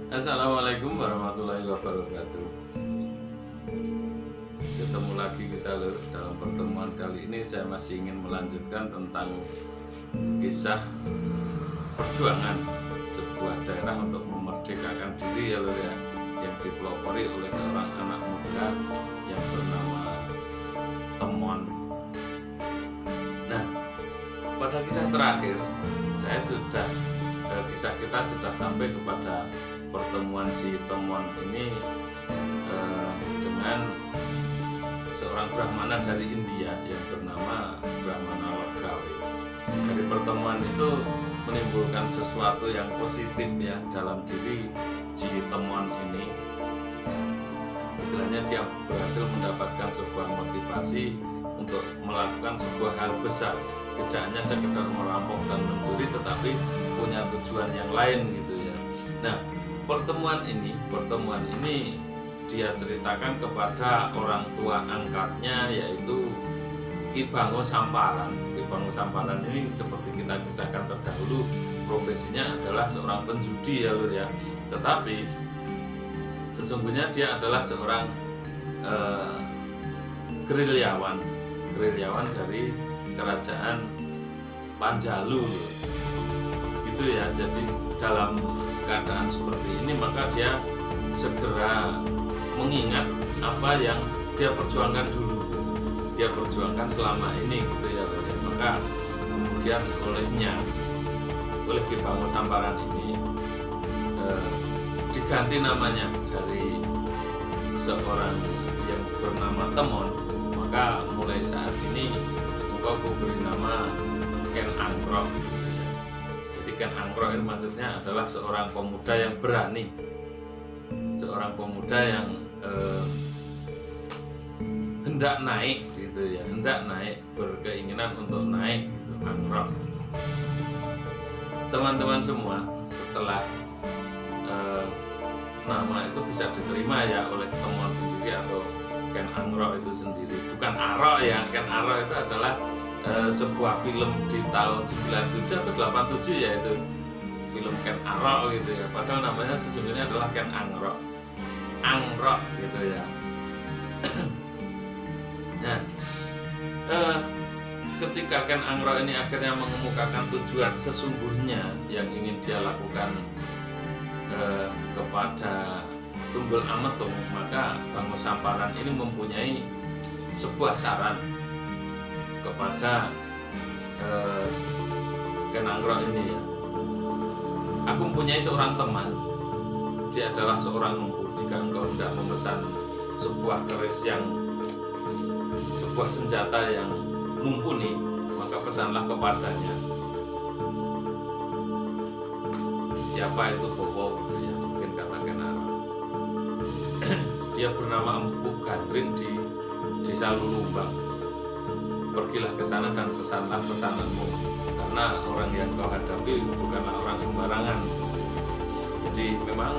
Assalamualaikum warahmatullahi wabarakatuh. Ketemu lagi kita lur. Dalam pertemuan kali ini saya masih ingin melanjutkan tentang kisah perjuangan sebuah daerah untuk memerdekakan diri ya lur ya, yang dipelopori oleh seorang anak muda yang bernama Temon. Nah, pada kisah terakhir kisah kita sudah sampai kepada pertemuan si Temon ini dengan seorang Brahmana dari India yang bernama Brahmana Wargawi. Dari pertemuan itu menimbulkan sesuatu yang positif ya dalam diri si Temon ini. Istilahnya dia berhasil mendapatkan sebuah motivasi untuk melakukan sebuah hal besar, tidak hanya sekedar merampok dan mencuri, tetapi punya tujuan yang lain gitu ya. Nah, pertemuan ini dia ceritakan kepada orang tua angkatnya, yaitu Ki Bango Samparan. Ki Bango Samparan ini seperti kita kisahkan terdahulu, profesinya adalah seorang penjudi ya lur ya. Tetapi sesungguhnya dia adalah seorang gerilyawan dari kerajaan Panjalu gitu ya. Jadi dalam keadaan seperti ini maka dia segera mengingat apa yang dia perjuangkan dulu, dia perjuangkan selama ini gitu ya. Maka kemudian oleh Ki Bango Samparan ini diganti namanya dari seorang yang bernama Temon. Maka mulai saat ini engkau kuberi nama Ken Angkro. Jadi Ken Angkro ini maksudnya adalah seorang pemuda yang berani, seorang pemuda yang hendak naik gitu ya, berkeinginan untuk naik gitu, Angkro. Teman-teman semua, setelah nama itu bisa diterima ya oleh Temon sendiri atau Ken Angkro itu sendiri, bukan Arok ya. Ken Arok itu adalah sebuah film di tahun 97 atau 87 ya, itu film Ken Arok gitu ya. Padahal namanya sesungguhnya adalah Ken Angkro gitu ya. Nah, ketika Ken Angkro ini akhirnya mengemukakan tujuan sesungguhnya yang ingin dia lakukan kepada Tunggul Ametung, maka Bango Samparan ini mempunyai sebuah saran kepada Ken Angkro ini ya. Aku mempunyai seorang teman, dia adalah seorang empu. Jika engkau tidak memesan sebuah keris sebuah senjata yang mumpuni, maka pesanlah kepadanya. Siapa itu Bobo gitu ya, mungkin kata Ken Angkro. Dia bernama Empu Gandring di Desa Lulumbang. Pergilah ke sana dan pesanlah pesananmu, karena orang yang kau hadapi bukanlah orang sembarangan. Jadi memang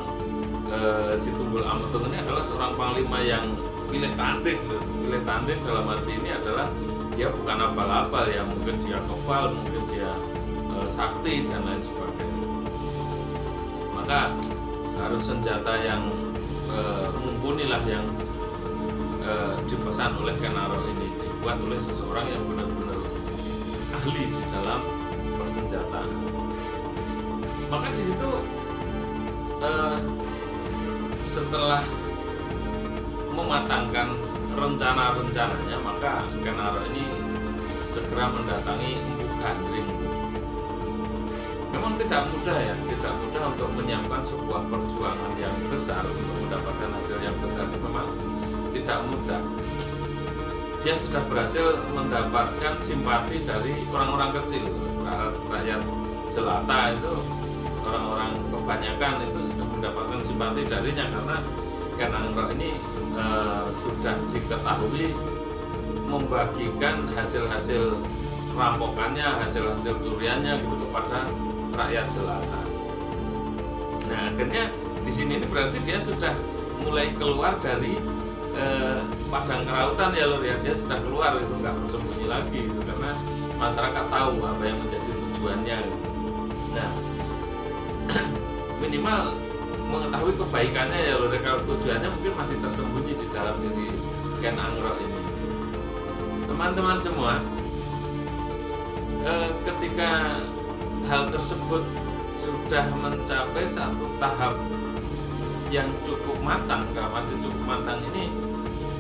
si Tunggul Ametung ini adalah seorang panglima yang pilih tanding. Pilih tanding dalam arti ini adalah dia bukan abal-abal ya, mungkin dia kebal, mungkin dia sakti dan lain sebagainya. Maka harus senjata yang mumpuni lah yang dipesan oleh Ken Angkro ini, dibuat oleh seseorang yang benar-benar ahli di dalam persenjataan. Maka di situ setelah mematangkan rencana-rencananya, maka Ken Angkro ini segera mendatangi Empu Gandring. Memang tidak mudah ya, tidak mudah untuk menyiapkan sebuah perjuangan yang besar untuk mendapatkan hasil yang besar. Itu memang tidak mudah. Dia sudah berhasil mendapatkan simpati dari orang-orang kecil, rakyat jelata itu, orang-orang kebanyakan itu sudah mendapatkan simpati darinya, karena Ken Angkro ini sudah diketahui membagikan hasil-hasil rampokannya, hasil-hasil curiannya gitu kepada rakyat jelata. Nah, akhirnya di sini ini berarti dia sudah mulai keluar dari padang kerautan ya lur ya. Dia sudah keluar, itu nggak bersembunyi lagi gitu, karena masyarakat tahu apa yang menjadi tujuannya gitu. Nah, minimal mengetahui kebaikannya ya loh. Kalau tujuannya mungkin masih tersembunyi di dalam diri Ken Angrok ini. Teman-teman semua, ketika hal tersebut sudah mencapai satu tahap yang cukup matang, kalau arti cukup matang ini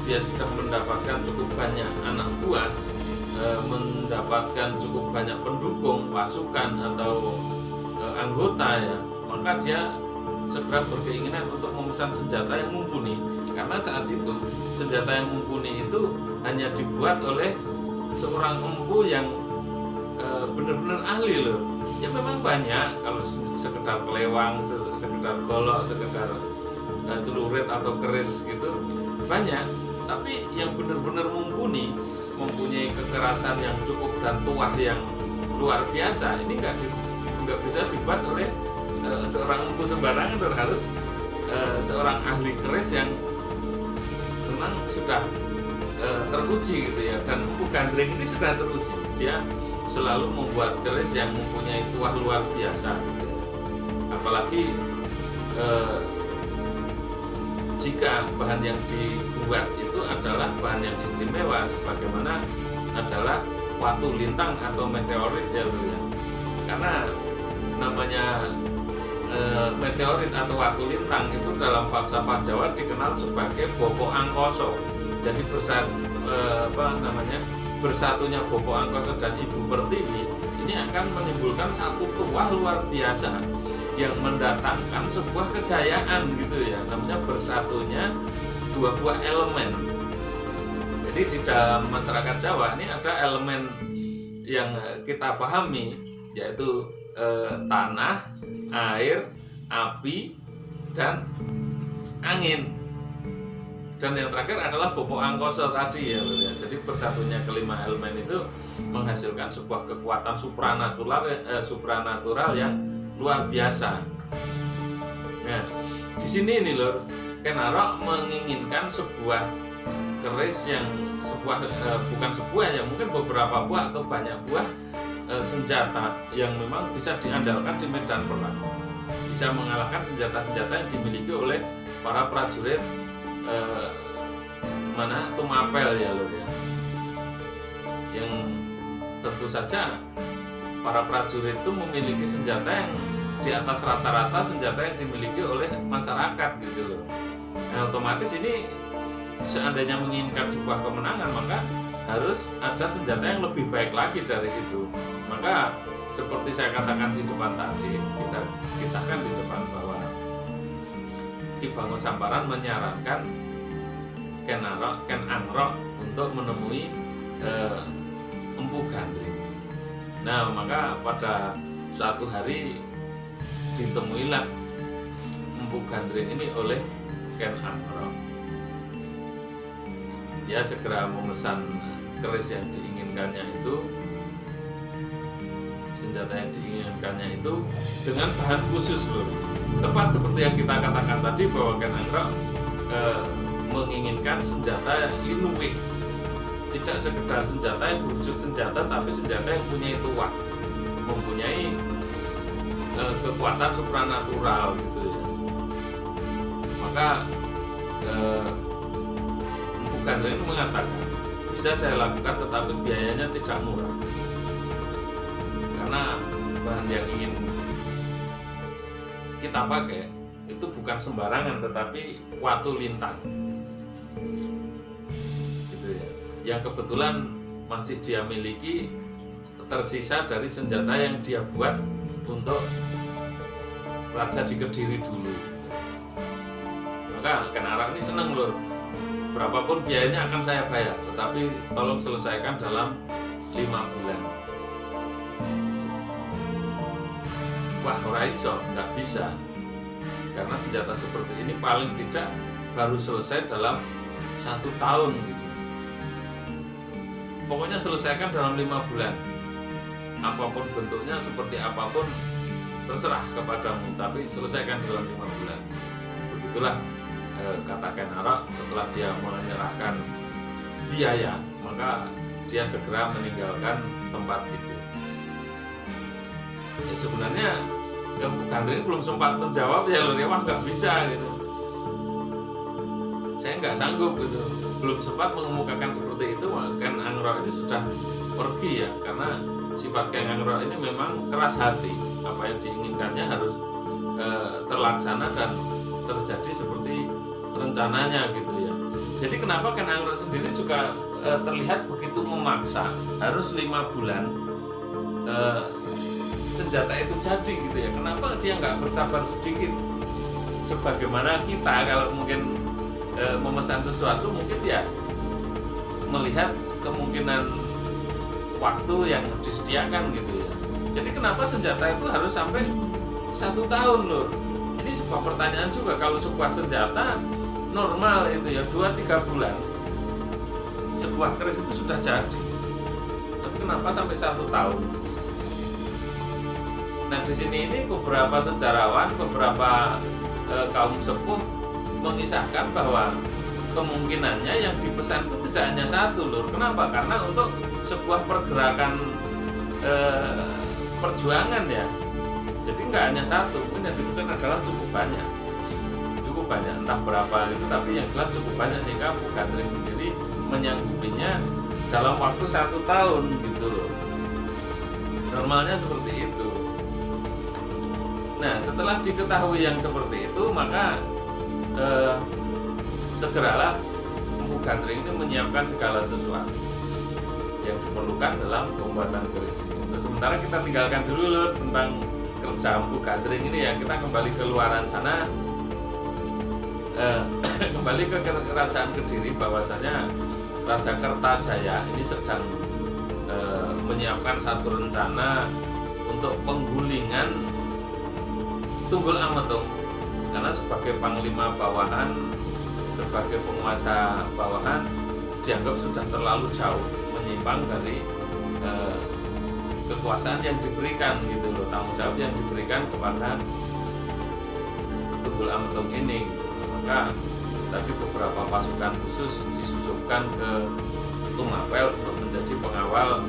dia sudah mendapatkan cukup banyak anak buah, mendapatkan cukup banyak pendukung, pasukan atau anggota ya, maka dia segera berkeinginan untuk memesan senjata yang mumpuni, karena saat itu senjata yang mumpuni itu hanya dibuat oleh seorang empu yang benar-benar ahli loh. Ya memang banyak, kalau sekedar kelewang, sekedar golok, sekedar celurit atau keris gitu banyak, tapi yang benar-benar mumpuni, mempunyai kekerasan yang cukup dan tuah yang luar biasa, ini nggak bisa dibuat oleh seorang empu sembarangan, harus seorang ahli keris yang memang sudah teruji gitu ya. Dan empu gandring ini sudah teruji, dia selalu membuat keris yang mempunyai tuah luar biasa gitu ya. Apalagi jika bahan yang dibuat itu adalah bahan yang istimewa, sebagaimana adalah watu lintang atau meteorit ya, karena namanya meteorit atau watu lintang itu dalam falsafah Jawa dikenal sebagai Bopo Angkoso. Jadi bersatunya Bopo Angkoso dan Ibu Pertiwi ini akan menimbulkan satu tuah luar biasa yang mendatangkan sebuah kejayaan gitu ya, namanya bersatunya dua buah elemen. Jadi di dalam masyarakat Jawa ini ada elemen yang kita pahami, yaitu tanah, air, api, dan angin. Dan yang terakhir adalah Bopo Angkoso tadi ya. Jadi bersatunya kelima elemen itu menghasilkan sebuah kekuatan supranatural yang luar biasa. Nah, di sini nih lor, Ken Arok menginginkan sebuah keris yang bukan sebuah ya, mungkin beberapa buah atau banyak buah senjata yang memang bisa diandalkan di medan perang, bisa mengalahkan senjata-senjata yang dimiliki oleh para prajurit Tumapel ya lor ya, yang tentu saja para prajurit itu memiliki senjata yang di atas rata-rata senjata yang dimiliki oleh masyarakat gitu loh. Nah, otomatis ini seandainya menginginkan sebuah kemenangan, maka harus ada senjata yang lebih baik lagi dari itu. Maka seperti saya katakan di depan tadi, kita kisahkan di depan bahwa Ki Bangun Samparan menyarankan Ken Angrok untuk menemui Empu Gandring. Nah, maka pada suatu hari ditemuilah Empu Gandring ini oleh Ken Angrok. Dia segera memesan keris yang diinginkannya itu, senjata yang diinginkannya itu dengan bahan khusus loh. Tepat seperti yang kita katakan tadi bahwa Ken Angrok menginginkan senjata Inuit, tidak sekedar senjata yang berwujud senjata, tapi senjata yang punya tuah, mempunyai kekuatan supranatural gitu ya. Maka Empu Gandring itu mengatakan, bisa saya lakukan tetapi biayanya tidak murah, karena bahan yang ingin kita pakai itu bukan sembarangan, tetapi watu lintang gitu ya, yang kebetulan masih dia miliki tersisa dari senjata yang dia buat untuk Raja di Kediri dulu. Maka Ken Arok ini seneng lur, berapapun biayanya akan saya bayar, tetapi tolong selesaikan dalam 5 bulan. Wah, ora iso, nggak bisa, karena senjata seperti ini paling tidak baru selesai dalam 1 tahun gitu. Pokoknya selesaikan dalam 5 bulan, apapun bentuknya, seperti apapun terserah kepadamu, tapi selesaikan dalam 5 bulan. Begitulah kata Ken Arok. Setelah dia menyerahkan biaya, maka dia segera meninggalkan tempat itu. Ya, sebenarnya Gandring belum sempat menjawab ya Lur, ya wah nggak bisa gitu, saya nggak sanggup gitu, belum sempat mengemukakan seperti itu, Ken Angrok ini sudah pergi ya, karena sifat Ken Angrok ini memang keras hati, apa yang diinginkannya harus terlaksana dan terjadi seperti rencananya gitu ya. Jadi kenapa Ken Angrok sendiri juga terlihat begitu memaksa, harus 5 bulan senjata itu jadi gitu ya. Kenapa dia nggak bersabar sedikit? Sebagaimana kita kalau mungkin memesan sesuatu, mungkin dia melihat kemungkinan waktu yang disediakan gitu ya. Jadi kenapa senjata itu harus sampai 1 tahun Lur? Ini sebuah pertanyaan juga. Kalau sebuah senjata normal itu ya 2-3 bulan sebuah keris itu sudah jadi, tapi kenapa sampai 1 tahun? Nah di sini ini beberapa sejarawan, beberapa kaum sepuh mengisahkan bahwa kemungkinannya yang dipesan itu tidak hanya 1 Lur. Kenapa? Karena untuk sebuah pergerakan perjuangan ya. Jadi nggak hanya 1, mungkin yang dipesan adalah cukup banyak, entah berapa itu, tapi yang jelas cukup banyak sehingga Mpu Gandring sendiri menyanggupinya dalam waktu 1 tahun gitu loh. Normalnya seperti itu. Nah setelah diketahui yang seperti itu, maka segeralah Mpu Gandring ini menyiapkan segala sesuatu yang diperlukan dalam pembuatan keris ini. Nah, sementara kita tinggalkan dulu loh tentang kerja Mpu Gandring ini ya, kita kembali ke luaran sana, kembali ke kerajaan Kediri, bahwasanya Raja Kertajaya ini sedang menyiapkan satu rencana untuk penggulingan Tunggul Ametung, karena sebagai panglima bawahan, sebagai penguasa bawahan dianggap sudah terlalu jauh menyimpang dari kekuasaan yang diberikan gitu loh, tanggung jawab yang diberikan kepada Tunggul Ametung ini. Maka tadi beberapa pasukan khusus disusupkan ke Tumapel untuk menjadi pengawal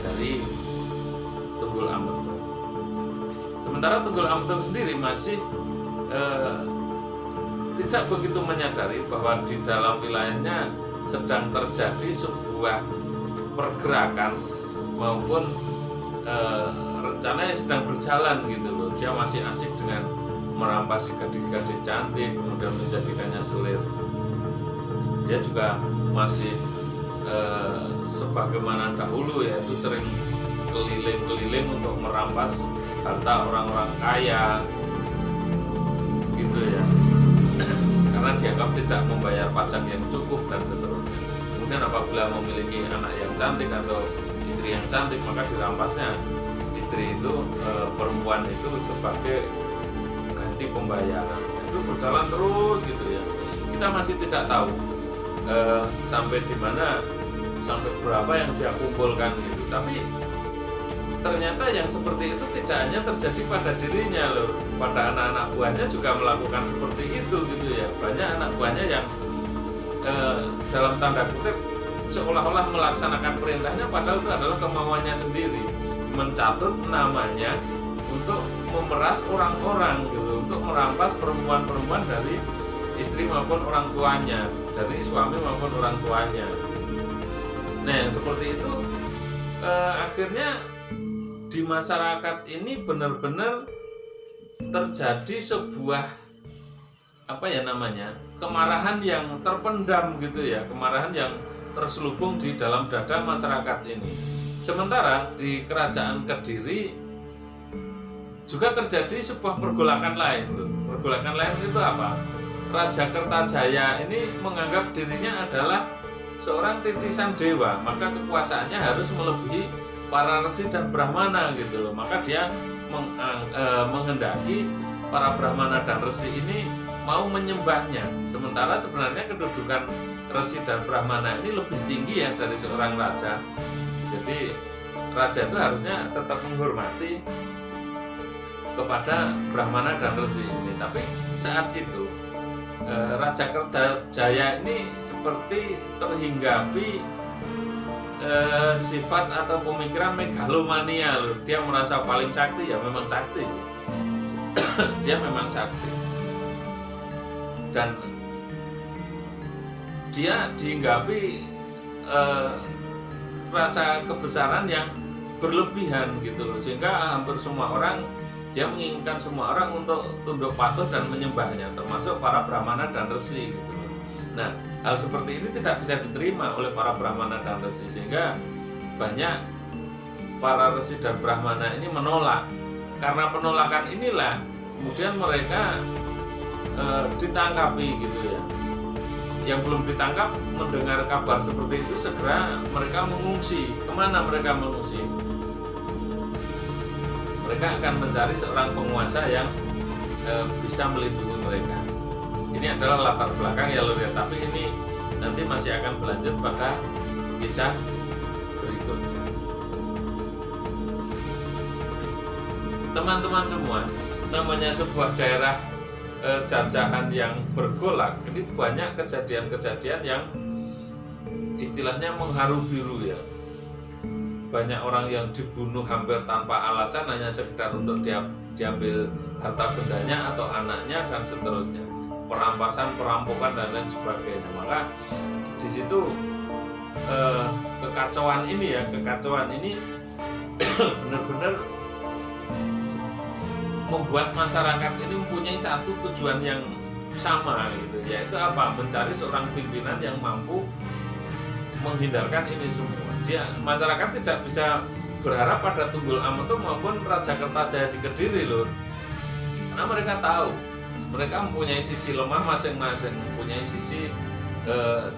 dari Tunggul Ametung. Sementara Tunggul Ametung sendiri masih tidak begitu menyadari bahwa di dalam wilayahnya sedang terjadi sebuah pergerakan maupun rencana yang sedang berjalan gitu loh. Dia masih asik dengan merampas gadis-gadis cantik, kemudian menjadikannya selir. Dia juga masih sebagaimana dahulu yaitu sering keliling-keliling untuk merampas harta orang-orang kaya gitu ya, karena dianggap tidak membayar pajak yang cukup dan seterusnya. Kemudian apabila memiliki anak yang cantik atau istri yang cantik, maka dirampasnya istri itu, perempuan itu sebagai ganti pembayaran. Itu berjalan terus gitu ya. Kita masih tidak tahu sampai di mana, sampai berapa yang dia kumpulkan gitu. Tapi ternyata yang seperti itu tidak hanya terjadi pada dirinya loh, pada anak-anak buahnya juga melakukan seperti itu gitu ya. Banyak anak buahnya yang dalam tanda kutip seolah-olah melaksanakan perintahnya, padahal itu adalah kemauannya sendiri, mencatut namanya untuk memeras orang-orang gitu, untuk merampas perempuan-perempuan dari istri maupun orang tuanya, dari suami maupun orang tuanya. Nah yang seperti itu akhirnya di masyarakat ini benar-benar terjadi sebuah kemarahan yang terpendam gitu ya, kemarahan yang terselubung di dalam dada masyarakat ini. Sementara di kerajaan Kediri juga terjadi sebuah pergolakan lain. Pergolakan lain itu apa? Raja Kertajaya ini menganggap dirinya adalah seorang titisan dewa, maka kekuasaannya harus melebihi para resi dan brahmana gitu loh. Maka dia menghendaki para brahmana dan resi ini mau menyembahnya. Sementara sebenarnya kedudukan resi dan brahmana ini lebih tinggi ya dari seorang raja. Jadi raja itu harusnya tetap menghormati kepada brahmana dan resi ini. Tapi saat itu Raja Kertajaya ini seperti terhinggapi sifat atau pemikiran megalomania loh. Dia merasa paling sakti, ya memang sakti sih, dia memang sakti, dan dia dihinggapi rasa kebesaran yang berlebihan gitu loh, sehingga hampir semua orang, dia menginginkan semua orang untuk tunduk patuh dan menyembahnya, termasuk para brahmana dan resi gitu loh. Nah, hal seperti ini tidak bisa diterima oleh para brahmana dan resi, sehingga banyak para resi dan brahmana ini menolak. Karena penolakan inilah kemudian mereka ditangkapi gitu ya. Yang belum ditangkap mendengar kabar seperti itu segera mereka mengungsi. Kemana mereka mengungsi? Mereka akan mencari seorang penguasa yang bisa melindungi mereka. Ini adalah latar belakang ya lur ya, tapi ini nanti masih akan berlanjut pada kisah berikutnya. Teman-teman semua, namanya sebuah daerah jajahan yang bergolak, ini banyak kejadian-kejadian yang istilahnya mengharu biru ya. Banyak orang yang dibunuh hampir tanpa alasan hanya sekedar untuk diambil harta bendanya atau anaknya dan seterusnya. Perampasan, perampokan dan lain sebagainya. Maka di situ kekacauan ini benar-benar membuat masyarakat ini mempunyai satu tujuan yang sama gitu, yaitu apa? Mencari seorang pimpinan yang mampu menghindarkan ini semua. Masyarakat tidak bisa berharap pada Tunggul Ametung maupun Raja Kertajaya di Kediri loh, karena mereka tahu mereka mempunyai sisi lemah masing-masing, mempunyai sisi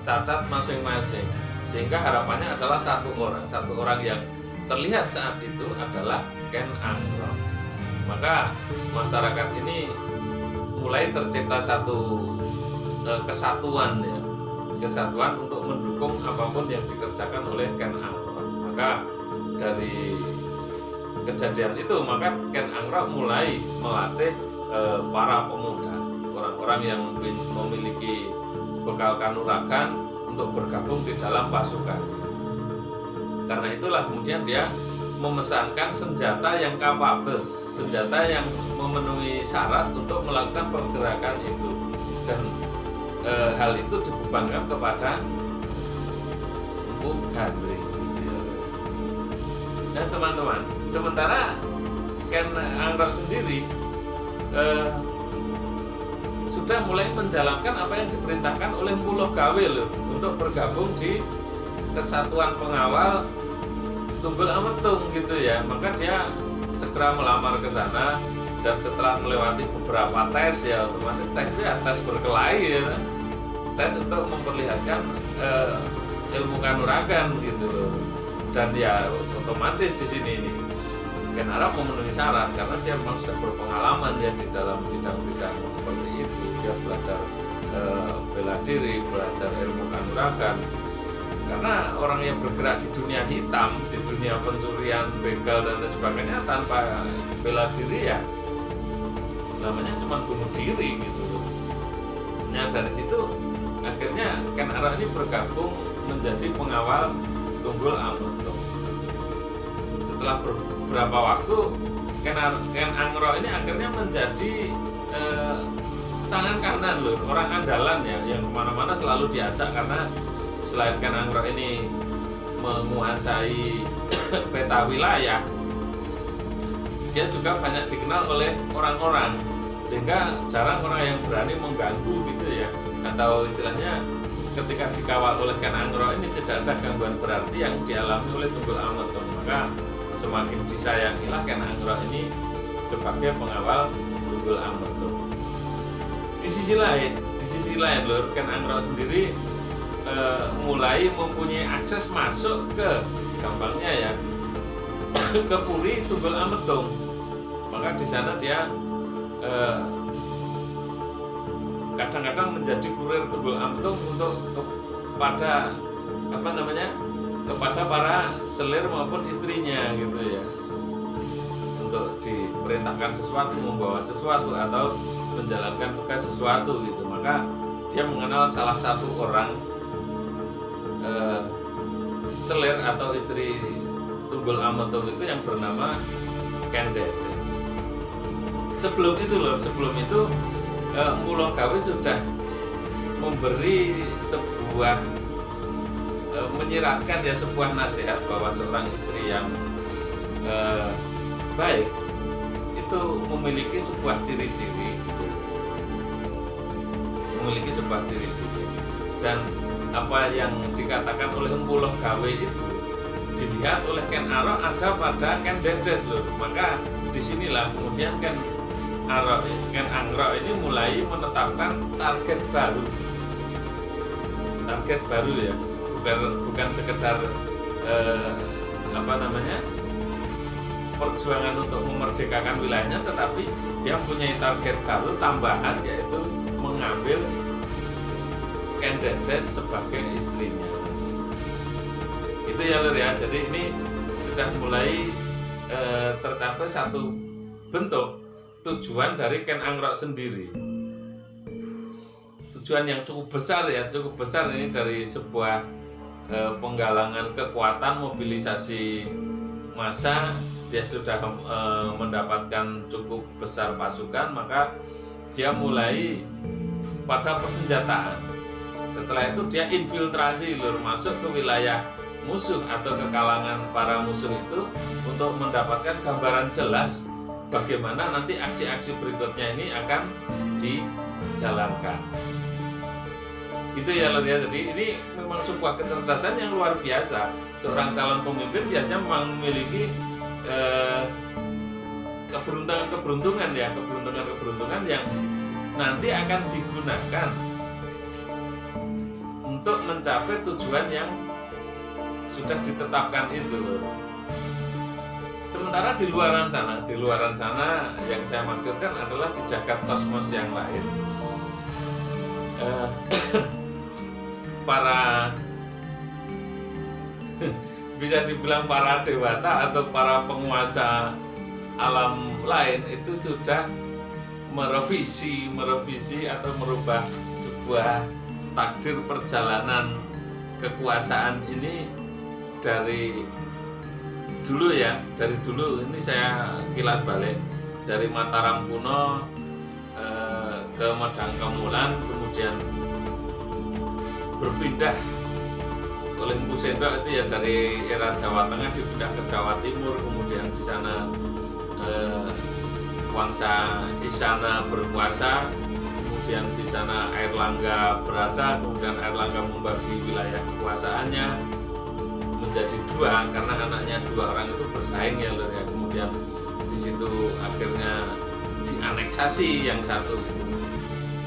cacat masing-masing, sehingga harapannya adalah satu orang yang terlihat saat itu adalah Ken Angrok. Maka masyarakat ini mulai tercipta satu kesatuan ya, kesatuan untuk mendukung apapun yang dikerjakan oleh Ken Angrok. Maka dari kejadian itu maka Ken Angrok mulai melatih para pemuda, orang-orang yang memiliki bekal kanuragan untuk bergabung di dalam pasukan. Karena itulah kemudian dia memesankan senjata yang kapabel, senjata yang memenuhi syarat untuk melakukan pergerakan itu, dan hal itu dibebankan kepada Empu Gandring. Dan teman-teman, sementara Ken Angrok sendiri sudah mulai menjalankan apa yang diperintahkan oleh Empu Logawe loh, untuk bergabung di kesatuan pengawal Tunggul Ametung gitu ya. Maka dia segera melamar ke sana, dan setelah melewati beberapa tes ya, otomatis tes itu ya tes berkelahi ya, tes untuk memperlihatkan ilmu kanuragan gitu. Dan ya otomatis di sini ini Ken Angrok memenuhi syarat karena dia memang sudah berpengalaman ya di dalam bidang-bidang seperti itu. Dia belajar bela diri, belajar ilmu kanuragan. Karena orang yang bergerak di dunia hitam, di dunia pencurian, begal dan lain sebagainya tanpa bela diri ya namanya cuma bunuh diri gitu. Nah dari situ akhirnya Ken Angrok ini bergabung menjadi pengawal Tunggul Ametung. Setelah beberapa waktu Ken Angrok ini akhirnya menjadi tangan kanan loh, orang andalan ya, yang kemana-mana selalu diajak. Karena selain Ken Angrok ini menguasai peta wilayah, dia juga banyak dikenal oleh orang-orang, sehingga jarang orang yang berani mengganggu gitu ya. Atau istilahnya ketika dikawal oleh Ken Angrok ini tidak ada gangguan berarti yang dialami oleh Tunggul Ametung. Maka semakin disayangilah Ken Angrok ini sebagai pengawal Tunggul Ametung. Di sisi lain lur, Ken Angrok sendiri mulai mempunyai akses masuk ke, gampangnya ya, ke Puri Tunggul Ametung. Maka di sana dia kadang-kadang menjadi kurir Tunggul Ametung untuk kepada kepada para selir maupun istrinya gitu ya, untuk diperintahkan sesuatu, membawa sesuatu atau menjalankan tugas sesuatu gitu. Maka dia mengenal salah satu orang selir atau istri Tunggul Ametung itu yang bernama Ken Dedes. sebelum itu Empu Longgawe sudah memberi sebuah menyiratkan ya sebuah nasihat bahwa seorang istri yang baik itu memiliki sebuah ciri-ciri, dan apa yang dikatakan oleh Empu Longgawe itu dilihat oleh Ken Arok ada pada Ken Dedes loh. Maka disinilah kemudian Ken Angrok ini mulai menetapkan target baru ya, bukan sekedar perjuangan untuk memerdekakan wilayahnya, tetapi dia mempunyai target baru tambahan, yaitu mengambil Ken Dedes sebagai istrinya. Itu ya Lur ya. Jadi ini sudah mulai tercapai satu bentuk tujuan dari Ken Angrok sendiri. Tujuan yang cukup besar ini dari sebuah penggalangan kekuatan, mobilisasi massa. Dia sudah mendapatkan cukup besar pasukan, maka dia mulai pada persenjataan. Setelah itu dia infiltrasi Lur, masuk ke wilayah musuh atau ke kalangan para musuh itu untuk mendapatkan gambaran jelas bagaimana nanti aksi-aksi berikutnya ini akan dijalankan. Gitu ya Lur ya. Jadi ini memang sebuah kecerdasan yang luar biasa. Seorang calon pemimpin biasanya memang memiliki keberuntungan yang nanti akan digunakan untuk mencapai tujuan yang sudah ditetapkan itu loh. Sementara di luaran sana yang saya maksudkan adalah di jagat kosmos yang lain, para bisa dibilang para dewata atau para penguasa alam lain itu sudah merevisi atau merubah sebuah takdir perjalanan kekuasaan ini dari dulu ini saya kilas balik dari Mataram kuno ke Madangkemulan, kemudian berpindah oleh Empu Sendok itu ya dari era Jawa Tengah dipindah ke Jawa Timur, kemudian di sana Wangsa Isana berkuasa, kemudian di sana Airlangga berada, kemudian Airlangga membagi wilayah kekuasaannya menjadi dua karena anaknya dua orang itu bersaing ya Lur ya. Kemudian di situ akhirnya dianeksasi yang satu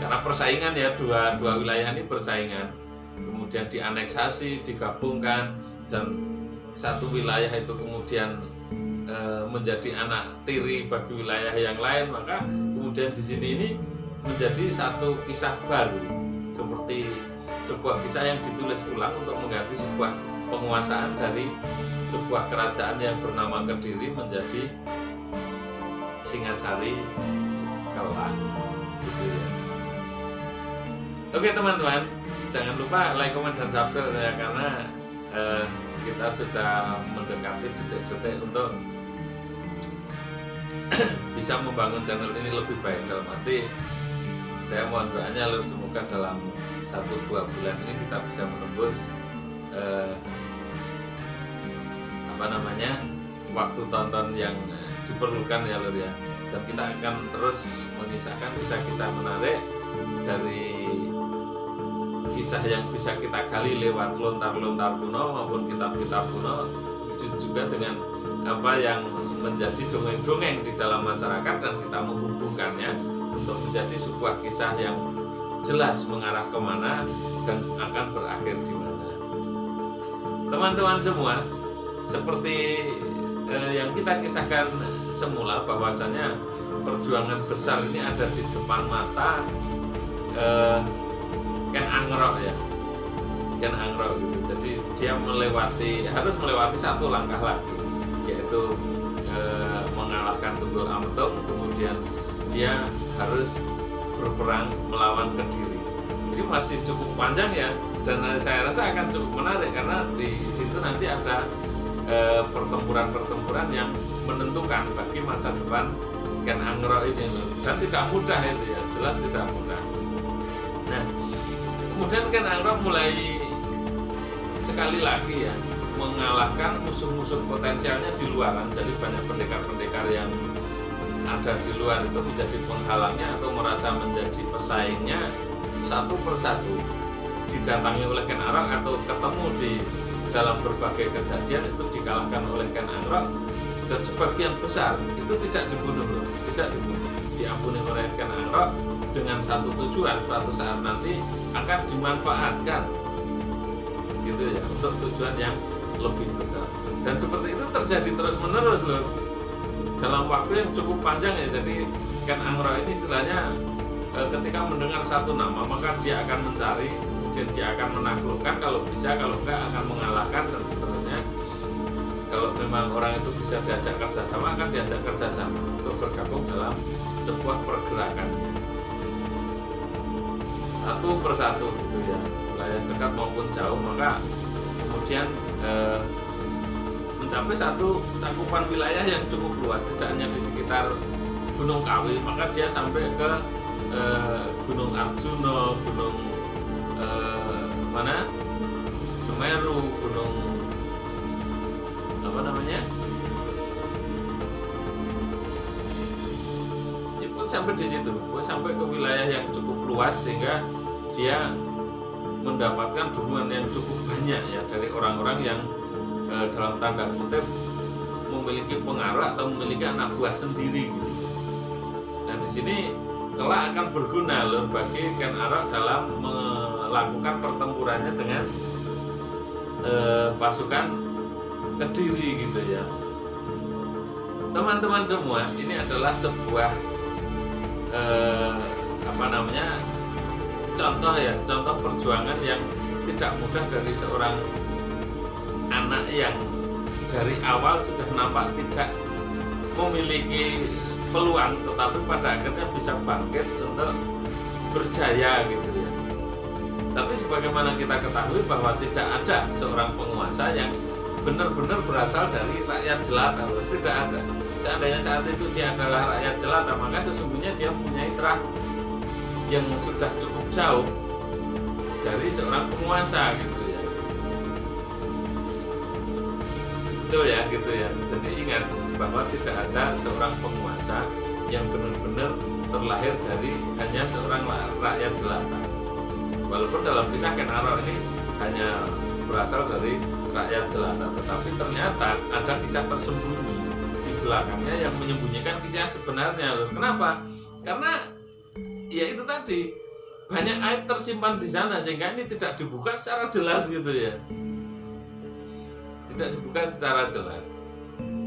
karena persaingan ya, dua wilayah ini bersaingan, kemudian dianeksasi, digabungkan, dan satu wilayah itu kemudian menjadi anak tiri bagi wilayah yang lain. Maka kemudian di sini ini menjadi satu kisah baru, seperti sebuah kisah yang ditulis ulang untuk mengganti sebuah penguasaan dari sebuah kerajaan yang bernama Kediri menjadi Singasari Kelang. Gitu ya. Oke teman-teman, jangan lupa like, comment, dan subscribe ya, karena kita sudah mendekati detik-detik untuk bisa membangun channel ini lebih baik. Dalam arti saya mohon doanya Lur, semoga dalam 1-2 bulan ini kita bisa menembus waktu tonton yang diperlukan ya Lur ya. Dan kita akan terus mengisahkan kisah-kisah menarik dari kisah yang bisa kita gali lewat lontar-lontar kuno maupun kitab-kitab kuno, juga dengan apa yang menjadi dongeng-dongeng di dalam masyarakat, dan kita menghubungkannya untuk menjadi sebuah kisah yang jelas mengarah kemana dan akan berakhir di mana. Teman-teman semua, seperti yang kita kisahkan semula, bahwasanya perjuangan besar ini ada di depan mata Ken Angrok ya, Ken Angrok gitu. Jadi dia harus melewati satu langkah lagi, yaitu mengalahkan Tunggul Ametung. Kemudian dia harus berperang melawan Kediri. Ini masih cukup panjang ya, dan saya rasa akan cukup menarik karena di situ nanti ada pertempuran-pertempuran yang menentukan bagi masa depan Ken Angrok ini loh. Dan tidak mudah itu ya, jelas tidak mudah. Nah, kemudian Ken Angrok mulai sekali lagi ya mengalahkan musuh-musuh potensialnya di luaran. Jadi banyak pendekar-pendekar yang ada di luar itu menjadi penghalangnya atau merasa menjadi pesaingnya, satu persatu didatangi oleh Ken Arok atau ketemu di dalam berbagai kejadian itu dikalahkan oleh Ken Arok, dan sebagian besar itu tidak dibunuh, diampuni oleh Ken Arok dengan satu tujuan, suatu saat nanti akan dimanfaatkan gitu ya untuk tujuan yang lebih besar. Dan seperti itu terjadi terus menerus loh dalam waktu yang cukup panjang ya. Jadi Ken Angrok ini istilahnya ketika mendengar satu nama maka dia akan mencari, kemudian dia akan menaklukkan, kalau bisa, kalau enggak akan mengalahkan dan seterusnya. Kalau memang orang itu bisa diajak kerjasama, akan diajak kerjasama untuk bergabung dalam sebuah pergerakan satu persatu gitu ya, wilayah dekat maupun jauh. Maka kemudian mencapai satu cakupan wilayah yang cukup luas, tidak hanya di sekitar Gunung Kawi, maka dia sampai ke Gunung Arjuna, Gunung mana Semeru, Gunung apa namanya, ya pun sampai di situ, sampai ke wilayah yang cukup luas sehingga dia mendapatkan dukungan yang cukup banyak ya dari orang-orang yang dalam tanda kutip memiliki pengaruh atau memiliki anak buah sendiri gitu. Nah di sini kelak akan berguna loh bagi Ken Arok dalam melakukan pertempurannya dengan pasukan Kediri gitu ya. Teman-teman semua, ini adalah sebuah contoh ya, contoh perjuangan yang tidak mudah dari seorang anak yang dari awal sudah nampak tidak memiliki peluang, tetapi pada akhirnya bisa bangkit untuk berjaya gitu ya. Tapi sebagaimana kita ketahui bahwa tidak ada seorang penguasa yang benar-benar berasal dari rakyat jelata, tidak ada. Seandainya saat itu dia adalah rakyat jelata, maka sesungguhnya dia mempunyai terah yang sudah cukup jauh dari seorang penguasa gitu ya. Gitu ya. Jadi ingat bahwa tidak ada seorang penguasa yang benar-benar terlahir dari hanya seorang rakyat jelata. Walaupun dalam kisah Ken Arok ini hanya berasal dari rakyat jelata, tetapi ternyata ada kisah tersembunyi di belakangnya yang menyembunyikan kisah yang sebenarnya. Kenapa? Karena ya itu tadi, banyak aib tersimpan di sana sehingga ini tidak dibuka secara jelas gitu ya. Tidak dibuka secara jelas.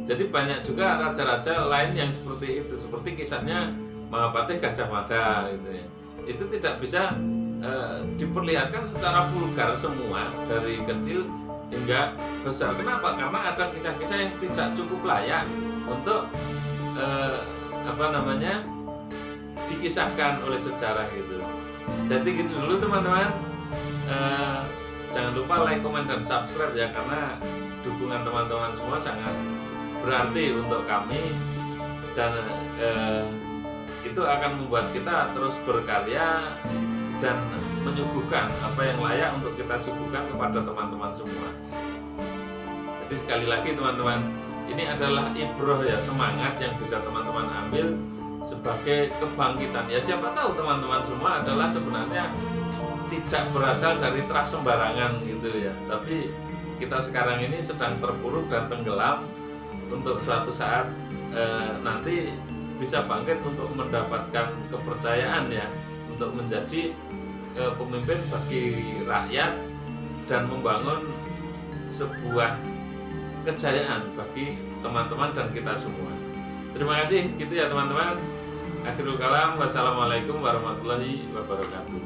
Jadi banyak juga raja-raja lain yang seperti itu, seperti kisahnya Mahapatih Gajah Mada gitu ya. Itu tidak bisa diperlihatkan secara vulgar semua dari kecil hingga besar. Kenapa? Karena ada kisah-kisah yang tidak cukup layak untuk dikisahkan oleh sejarah gitu. Jadi gitu dulu teman-teman. Jangan lupa like, comment, dan subscribe ya, karena dukungan teman-teman semua sangat berarti untuk kami, dan itu akan membuat kita terus berkarya dan menyuguhkan apa yang layak untuk kita suguhkan kepada teman-teman semua. Jadi sekali lagi teman-teman, ini adalah ibroh ya, semangat yang bisa teman-teman ambil sebagai kebangkitan. Ya siapa tahu teman-teman semua adalah sebenarnya tidak berasal dari terah sembarangan gitu ya, tapi kita sekarang ini sedang terpuruk dan tenggelam untuk suatu saat nanti bisa bangkit untuk mendapatkan kepercayaan ya, untuk menjadi pemimpin bagi rakyat dan membangun sebuah kejayaan bagi teman-teman dan kita semua. Terima kasih gitu ya teman-teman. Akhirul kalam, wassalamualaikum warahmatullahi wabarakatuh.